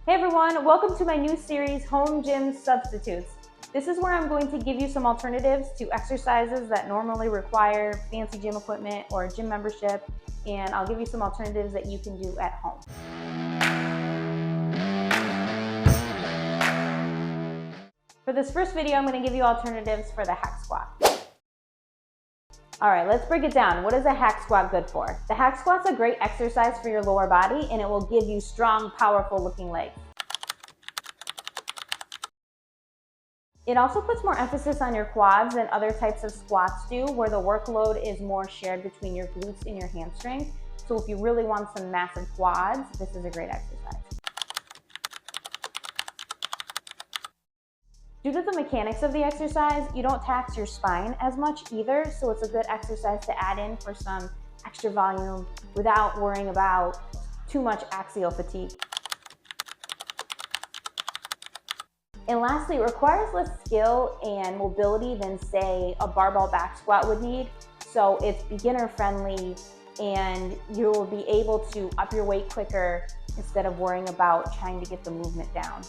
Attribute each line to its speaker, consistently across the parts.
Speaker 1: Hey everyone, welcome to my new series, Home Gym Substitutes. This is where I'm going to give you some alternatives to exercises that normally require fancy gym equipment or a gym membership, and I'll give you some alternatives that you can do at home. For this first video, I'm going to give you alternatives for the hack squat. All right, let's break it down. What is a hack squat good for? The hack squat's a great exercise for your lower body, and it will give you strong, powerful looking legs. It also puts more emphasis on your quads than other types of squats do, where the workload is more shared between your glutes and your hamstrings. So if you really want some massive quads, this is a great exercise. Due to the mechanics of the exercise, you don't tax your spine as much either, so it's a good exercise to add in for some extra volume without worrying about too much axial fatigue. And lastly, it requires less skill and mobility than, say, a barbell back squat would need. So it's beginner friendly and you will be able to up your weight quicker instead of worrying about trying to get the movement down.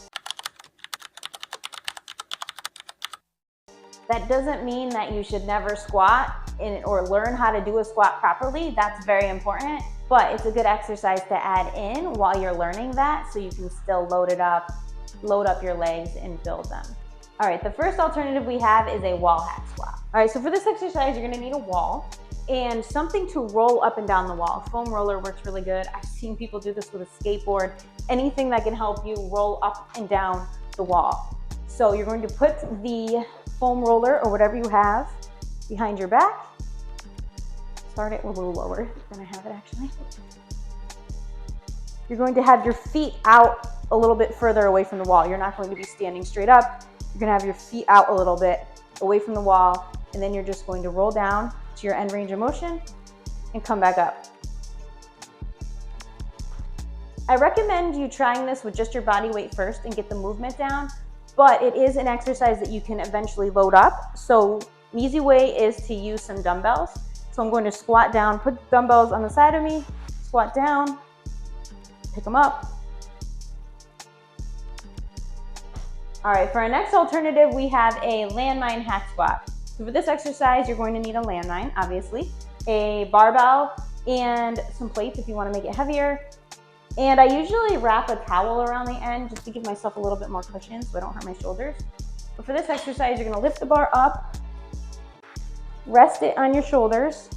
Speaker 1: That doesn't mean that you should never squat or learn how to do a squat properly. That's very important, but it's a good exercise to add in while you're learning that so you can still load up your legs and build them. All right, the first alternative we have is a wall hack squat. All right, so for this exercise, you're gonna need a wall and something to roll up and down the wall. A foam roller works really good. I've seen people do this with a skateboard, anything that can help you roll up and down the wall. So you're going to put the foam roller or whatever you have behind your back. Start it a little lower than I have it actually. You're going to have your feet out a little bit further away from the wall. You're not going to be standing straight up. You're gonna have your feet out a little bit away from the wall, and then you're just going to roll down to your end range of motion and come back up. I recommend you trying this with just your body weight first and get the movement down, but it is an exercise that you can eventually load up. So an easy way is to use some dumbbells. So I'm going to squat down, put dumbbells on the side of me, squat down, pick them up. All right, for our next alternative, we have a landmine hack squat. So for this exercise, you're going to need a landmine, obviously, a barbell, and some plates if you want to make it heavier. And I usually wrap a towel around the end just to give myself a little bit more cushion so I don't hurt my shoulders. But for this exercise, you're going to lift the bar up, rest it on your shoulders.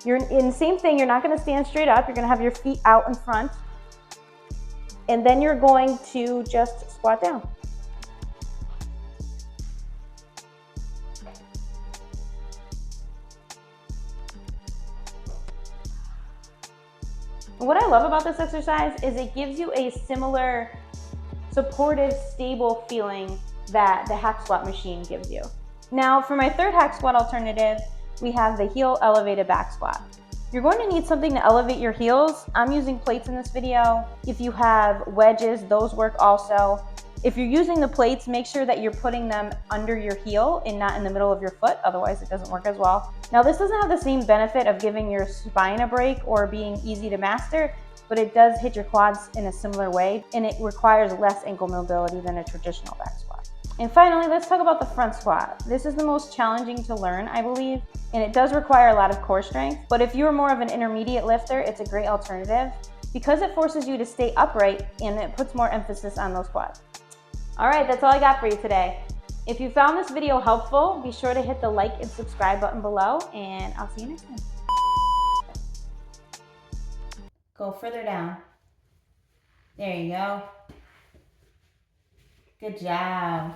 Speaker 1: You're in the same thing, you're not going to stand straight up. You're going to have your feet out in front. And then you're going to just squat down. What I love about this exercise is it gives you a similar supportive, stable feeling that the hack squat machine gives you. Now for my third hack squat alternative, we have the heel elevated back squat. You're going to need something to elevate your heels. I'm using plates in this video. If you have wedges, those work also. If you're using the plates, make sure that you're putting them under your heel and not in the middle of your foot, otherwise it doesn't work as well. Now this doesn't have the same benefit of giving your spine a break or being easy to master, but it does hit your quads in a similar way, and it requires less ankle mobility than a traditional back squat. And finally, let's talk about the front squat. This is the most challenging to learn, I believe, and it does require a lot of core strength, but if you're more of an intermediate lifter, it's a great alternative because it forces you to stay upright and it puts more emphasis on those quads. All right, that's all I got for you today. If you found this video helpful, be sure to hit the like and subscribe button below, and I'll see you next time. Go further down. There you go. Good job.